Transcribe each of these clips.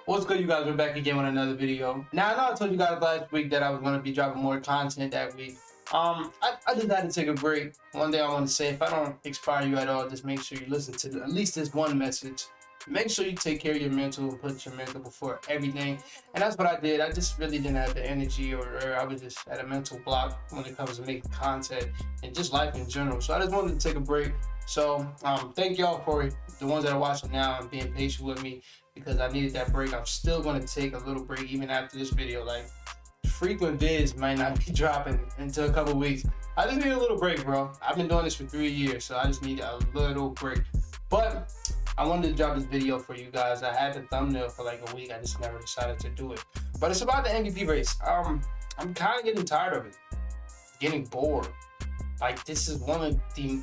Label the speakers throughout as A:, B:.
A: What's good, you guys? We're back again with another video. Now, I know I told you guys last week that I was going to be dropping more content that week. I just had to take a break. One thing I want to say, if I don't inspire you at all, just make sure you listen to at least this one message. Make sure you take care of your mental and put your mental before everything. And that's what I did. I just really didn't have the energy, or I was just at a mental block when it comes to making content and just life in general. So I just wanted to take a break. So thank y'all for the ones that are watching now and being patient with me, because I needed that break. I'm still going to take a little break even after this video. Like, frequent vids might not be dropping until a couple weeks. I just need a little break, bro. I've been doing this for 3 years, so I just need a little break. But I wanted to drop this video for you guys. I had the thumbnail for like a week. I just never decided to do it. But it's about the MVP race. I'm kind of getting tired of it. Getting bored. Like, this is one of the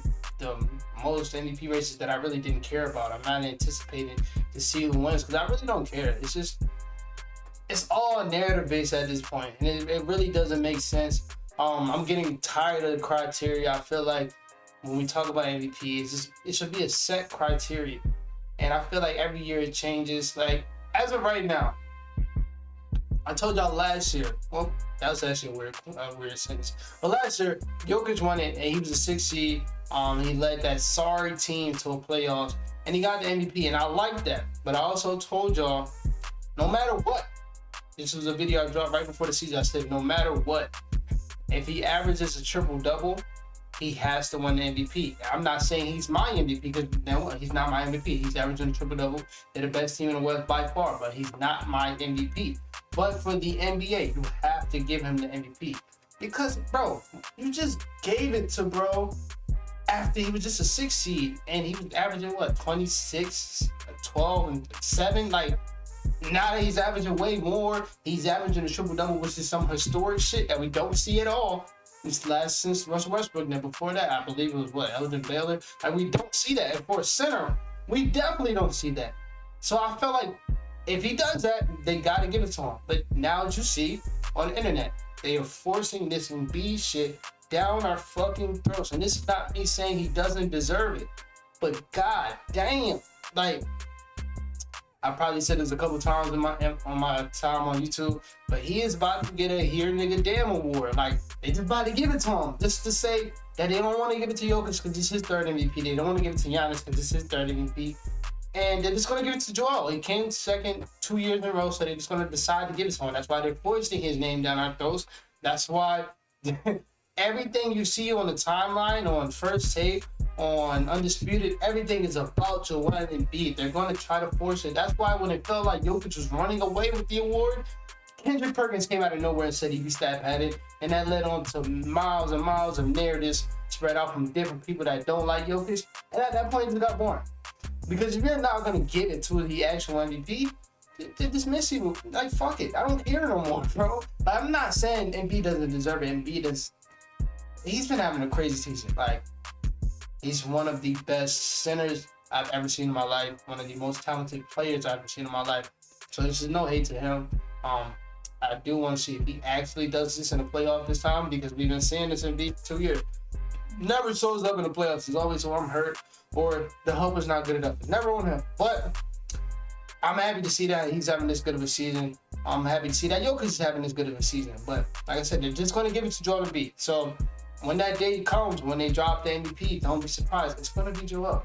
A: most MVP races that I really didn't care about. I'm not anticipating to see who wins because I really don't care. It's all narrative based at this point, and it really doesn't make sense. I'm getting tired of the criteria. I feel like when we talk about MVP, it should be a set criteria, and I feel like every year it changes. Like, as of right now, I told y'all last year. Well, that was actually a weird sentence. But last year, Jokic won it, and he was a 6th seed. He led that sorry team to a playoffs, and he got the MVP, and I like that. But I also told y'all, no matter what, this was a video I dropped right before the season. I said, no matter what, if he averages a triple-double, he has to win the MVP. I'm not saying he's my MVP, because no, he's not my MVP. He's averaging a triple-double. They're the best team in the West by far, but he's not my MVP. But for the NBA, you have to give him the MVP. Because, bro, you just gave it to bro after he was just a 6th seed, and he was averaging, what, 26, 12, and 7? Like, now that he's averaging way more, he's averaging a triple-double, which is some historic shit that we don't see at all. Since Russell Westbrook. Now, before that, I believe it was, what, Elgin Baylor? Like, we don't see that. And for a center, we definitely don't see that. So I felt like if he does that, they got to give it to him. But now, as you see on the internet, they are forcing this Embiid shit down our fucking throats. And this is not me saying he doesn't deserve it, but god damn, like, I probably said this a couple times on my time on YouTube, but he is about to get a Here Nigga Damn award. Like, they just about to give it to him, just to say that they don't want to give it to Jokic because it's his 3rd MVP. They don't want to give it to Giannis because it's his 3rd MVP. And they're just going to give it to Joel. He came 2nd 2 years in a row, so they're just going to decide to give it to him. That's why they're forcing his name down our throats. That's why everything you see on the timeline, on First Take, on Undisputed, everything is about Joel Embiid. They're going to try to force it. That's why when it felt like Jokic was running away with the award, Kendrick Perkins came out of nowhere and said he'd be stat-padded, and that led on to miles and miles of narratives spread out from different people that don't like Jokic, and at that point it got boring. Because if you're not going to give it to the actual MVP, they dismiss you. Like, fuck it. I don't care no more, bro. I'm not saying Embiid doesn't deserve it. He's been having a crazy season. Like, he's one of the best centers I've ever seen in my life. One of the most talented players I've ever seen in my life. So there's no hate to him. I do want to see if he actually does this in the playoff this time, because we've been seeing this in 2 years. Never shows up in the playoffs. He's always, so I'm hurt, or the help is not good enough. Never on him. But I'm happy to see that he's having this good of a season. I'm happy to see that Jokic is having this good of a season. But like I said, they're just going to give it to Joel Embiid. So when that day comes, when they drop the MVP, don't be surprised. It's going to be Joel.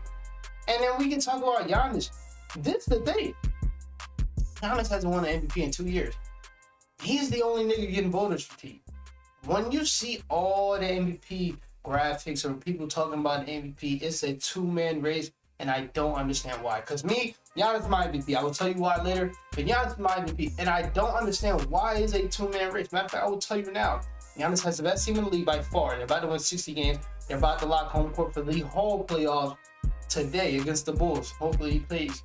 A: And then we can talk about Giannis. This is the thing. Giannis hasn't won an MVP in 2 years. He's the only nigga getting voters fatigue. When you see all the MVP graphics or people talking about the MVP, it's a 2-man race, and I don't understand why. Because me, Giannis is my MVP. I will tell you why later, but Giannis is my MVP, and I don't understand why it's a 2-man race. Matter of fact, I will tell you now. Giannis has the best team in the league by far. They're about to win 60 games. They're about to lock home court for the whole playoffs today against the Bulls. Hopefully he plays.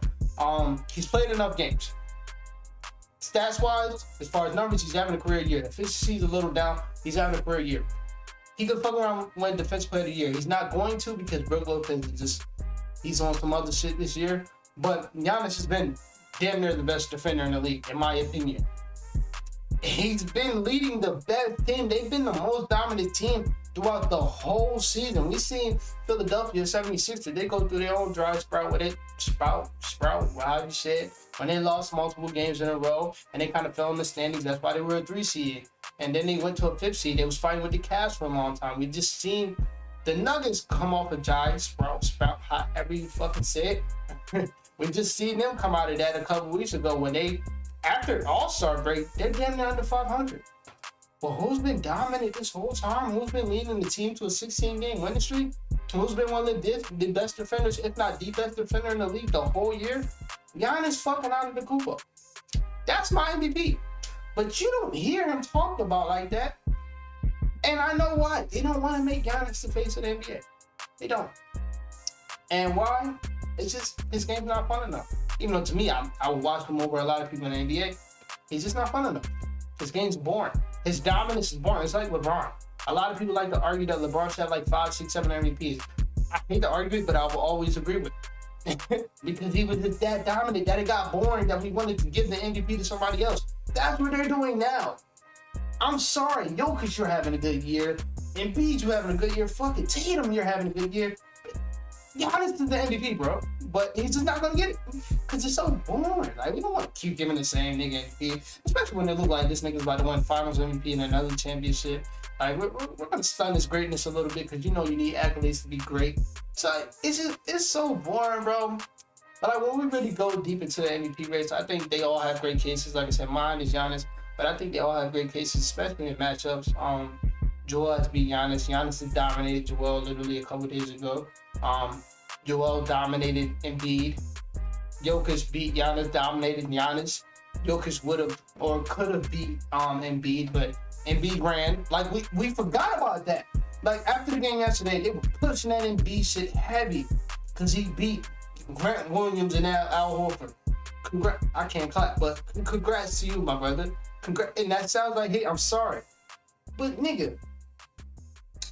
A: He's played enough games. Stats-wise, as far as numbers, he's having a career year. Efficiency's a little down. He's having a career year. He could fuck around and win Defensive Player of the Year. He's not going to, because Brook Lopez he's on some other shit this year. But Giannis has been damn near the best defender in the league, in my opinion. He's been leading the best team. They've been the most dominant team throughout the whole season. We seen Philadelphia 76ers. They go through their own dry sprout with it. Sprout, however you say it. When they lost multiple games in a row and they kind of fell in the standings. That's why they were a 3 seed. And then they went to a 5th seed. They was fighting with the Cavs for a long time. We just seen the Nuggets come off a giant sprout, however you fucking say it. We just seen them come out of that a couple weeks ago when they, after All-Star break, they're damn near under 500. Well, who's been dominant this whole time? Who's been leading the team to a 16-game winning streak? Who's been one of the best defenders, if not the best defender in the league the whole year? Giannis fucking Antetokounmpo. That's my MVP. But you don't hear him talked about like that. And I know why. They don't want to make Giannis the face of the NBA. They don't. And why? It's just his game's not fun enough. Even though to me, I would watch him over a lot of people in the NBA. He's just not fun enough. His game's boring. His dominance is boring. It's like LeBron. A lot of people like to argue that LeBron should have like 5, 6, 7 MVPs. I hate to argue it, but I will always agree with it. Because he was just that dominant that it got boring that we wanted to give the MVP to somebody else. That's what they're doing now. I'm sorry, Jokic, you're having a good year. Embiid, you're having a good year. Fucking Tatum, you're having a good year. Giannis is the MVP, bro. But he's just not going to get it. Because it's so boring. Like, we don't want to keep giving the same nigga MVP. Especially when they look like this nigga's about to win finals MVP and another championship. Like, we're going to stun his greatness a little bit because you know you need accolades to be great. So, it's so boring, bro. But like, when we really go deep into the MVP race, I think they all have great cases. Like I said, mine is Giannis. But I think they all have great cases, especially in matchups. Joel has beat Giannis. Giannis has dominated Joel literally a couple days ago. Joel dominated Embiid. Jokic beat Giannis, dominated Giannis. Jokic would have or could have beat Embiid, but Embiid ran. Like, we forgot about that. Like, after the game yesterday, they were pushing that Embiid shit heavy because he beat Grant Williams and Al Horford. I can't clap, but congrats to you, my brother. And that sounds like, hey, I'm sorry. But nigga,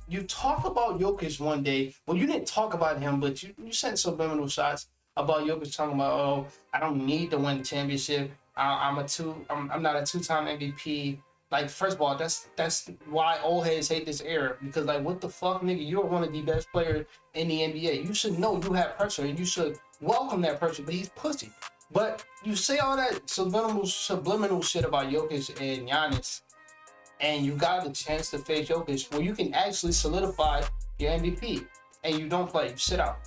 A: you talk about Jokic one day. Well, you didn't talk about him, but you sent subliminal shots about Jokic talking about, oh, I don't need to win the championship. I'm not a 2-time MVP. Like, first of all, that's why old heads hate this era. Because, like, what the fuck, nigga? You're one of the best players in the NBA. You should know you have pressure, and you should welcome that pressure, but he's pussy. But you say all that subliminal shit about Jokic and Giannis, and you got the chance to face Jokic where you can actually solidify your MVP, and you don't play. You sit out.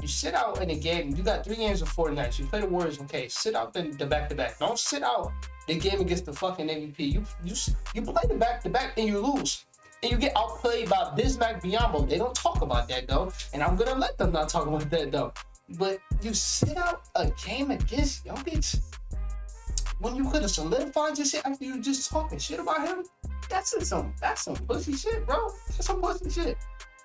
A: You sit out in a game. You got 3 games of 4 nights. You play the Warriors, okay. Sit out the back-to-back. Don't sit out the game against the fucking MVP. You play the back-to-back and you lose. And you get outplayed by Bismack Biyombo. They don't talk about that, though. And I'm going to let them not talk about that, though. But you sit out a game against Jokic when you could have solidified your shit after you were just talking shit about him. That's some pussy shit, bro. That's some pussy shit.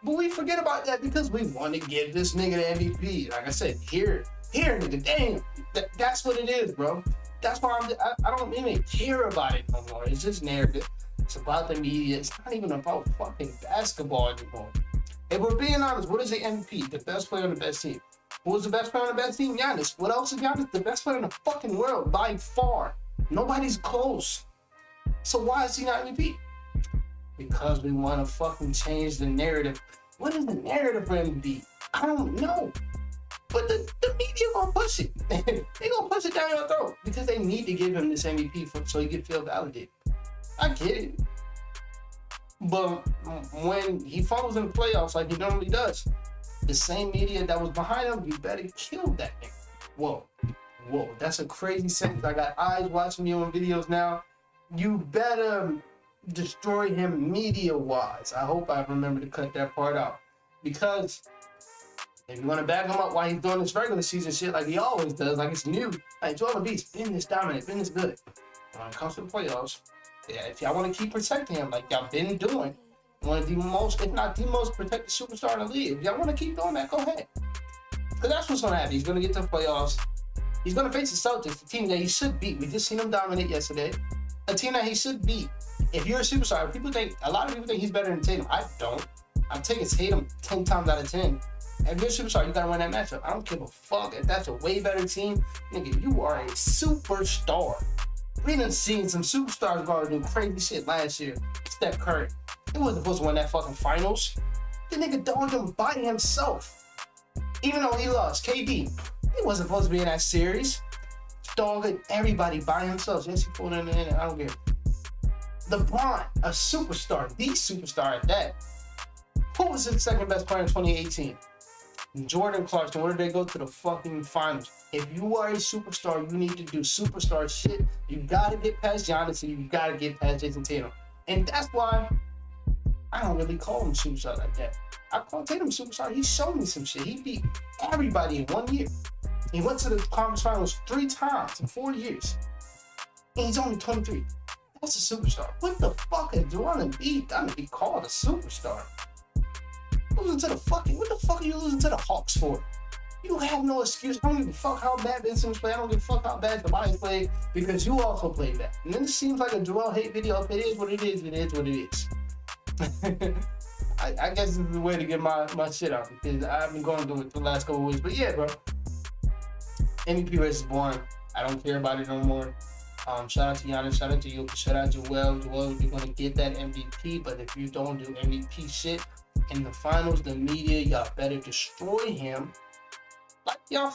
A: But we forget about that because we want to give this nigga the MVP. Like I said, here, nigga, damn. That's what it is, bro. That's why I don't even care about it no more. It's just narrative. It's about the media. It's not even about fucking basketball anymore. If we're being honest, what is the MVP? The best player on the best team. Who was the best player on the best team? Giannis. What else is Giannis? The best player in the fucking world by far. Nobody's close. So why is he not MVP? Because we want to fucking change the narrative. What is the narrative for MVP? I don't know. But the media gonna push it. They gonna push it down your throat because they need to give him this MVP so he can feel validated. I get it. But when he falls in the playoffs like he normally does, the same media that was behind him, you better kill that nigga. Whoa, that's a crazy sentence. I got eyes watching me on videos now. You better destroy him media-wise. I hope I remember to cut that part out. Because if you want to back him up while he's doing this regular season shit like he always does, like it's new, like Joel Embiid's been this dominant, been this good. When it comes to the playoffs, yeah, if y'all want to keep protecting him like y'all been doing, one of the most, if not the most protected superstar in the league, if y'all want to keep doing that, go ahead. Because that's what's going to happen. He's going to get to the playoffs. He's going to face the Celtics, the team that he should beat. We just seen him dominate yesterday. A team that he should beat. If you're a superstar, a lot of people think he's better than Tatum. I don't. I'm taking Tatum 10 times out of 10. If you're a superstar, you gotta win that matchup. I don't give a fuck if that's a way better team. Nigga, you are a superstar. We done seen some superstars go and do crazy shit last year. Steph Curry. He wasn't supposed to win that fucking finals. The nigga dogged him by himself. Even though he lost, KD, he wasn't supposed to be in that series. Dogging everybody by himself. Yes, he pulled in the end. I don't care. LeBron, a superstar, the superstar at that. Who was the second best player in 2018? Jordan Clarkson. Where did they go? To the fucking finals. If you are a superstar, you need to do superstar shit. You gotta get past Giannis and you gotta get past Jason Tatum. And that's why I don't really call him superstar like that. I call Tatum superstar. He showed me some shit. He beat everybody in 1 year. He went to the conference finals 3 times in 4 years. And he's only 23. That's a superstar. What the fuck is Joel Embiid gonna be called a superstar? Losing to the fucking, what the fuck are you losing to the Hawks for? You have no excuse. I don't give a fuck how bad Ben Simmons played. I don't give a fuck how bad Tobias played because you also played bad. And then it seems like a Joel hate video. If it is what it is, it is what it is. I guess this is the way to get my shit out because I've been going through it the last couple of weeks. But yeah, bro. MVP race is boring. I don't care about it no more. Shout out to Giannis, shout out to you, shout out to Joel. Joel, you're gonna get that MVP, but if you don't do MVP shit in the finals, the media, y'all better destroy him. Like y'all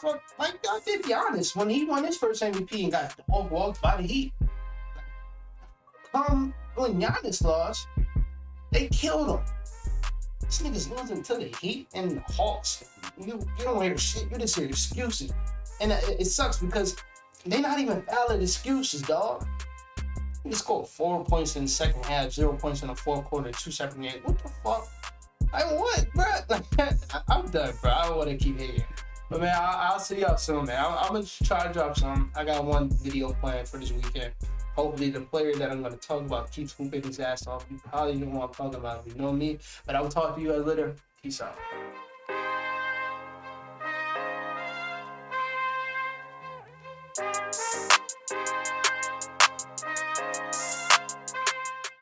A: did Giannis when he won his first MVP and got dog walked by the Heat. When Giannis lost, they killed him. This nigga's losing to the Heat and the Hawks. You don't hear shit. You just hear excuses, and it sucks because they're not even valid excuses, dog. You scored 4 points in the second half, 0 points in the fourth quarter, 2 separate games. What the fuck? What, bro? I'm done, bro. I don't want to keep hating. But man, I'll see y'all soon, man. I'm gonna try to drop some. I got one video planned for this weekend. Hopefully the player that I'm gonna talk about keeps whooping his ass off. You probably know what I'm talking about. You know me. But I will talk to you guys later. Peace out.